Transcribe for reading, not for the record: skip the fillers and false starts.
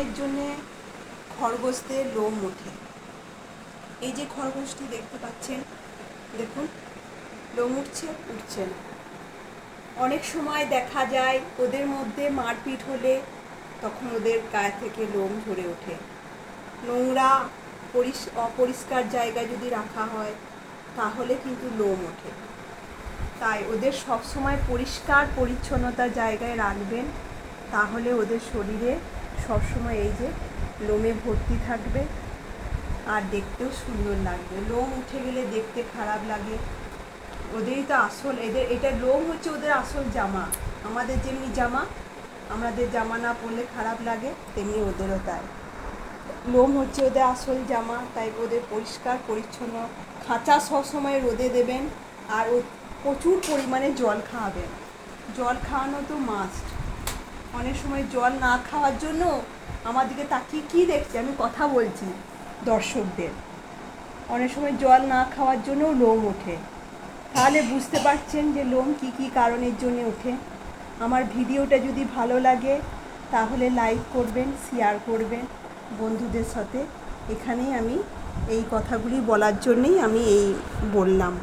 কারণের জন্যে খরগোশদের লোম ওঠে। এই যে খরগোশটি দেখতে পাচ্ছেন, দেখুন লোম উঠছে উঠছে না। অনেক সময় দেখা যায় ওদের মধ্যে মারপিট হলে তখন ওদের গায়ে থেকে লোম ঝরে ওঠে। নোংরা অপরিষ্কার জায়গায় যদি রাখা হয় তাহলে কিন্তু লোম ওঠে। তাই ওদের সবসময় পরিষ্কার পরিচ্ছন্নতার জায়গায় রাখবেন, তাহলে ওদের শরীরে সবসময় এই যে লোমে ভর্তি থাকবে আর দেখতেও সুন্দর লাগবে। লোম উঠে গেলে দেখতে খারাপ লাগে। ওদেরই তো আসল, এটা লোম হচ্ছে ওদের আসল জামা। আমাদের যেমনি জামা, আমাদের জামা না পরলে খারাপ লাগে, তেমনি ওদেরও তাই। লোম হচ্ছে ওদের আসল জামা, তাই ওদের পরিষ্কার পরিচ্ছন্ন খাঁচা সবসময় রোদে দেবেন। আর ও প্রচুর পরিমাণে জল খাওয়াবেন। জল খাওয়ানো তো মাস্ট। অনেক সময় জল না খাওয়ার জন্য আমার দিকে তাকিয়ে কী দেখছে, আমি কথা বলছি দর্শকদের। অনেক সময় জল না খাওয়ার জন্যও লোম ওঠে। তাহলে বুঝতে পারছেন যে লোম কী কী কারণের জন্য ওঠে। আমার ভিডিওটা যদি ভালো লাগে তাহলে লাইক করবেন, শেয়ার করবেন বন্ধুদের সাথে। এখানেই আমি এই কথাগুলি বলার জন্যই আমি বললাম।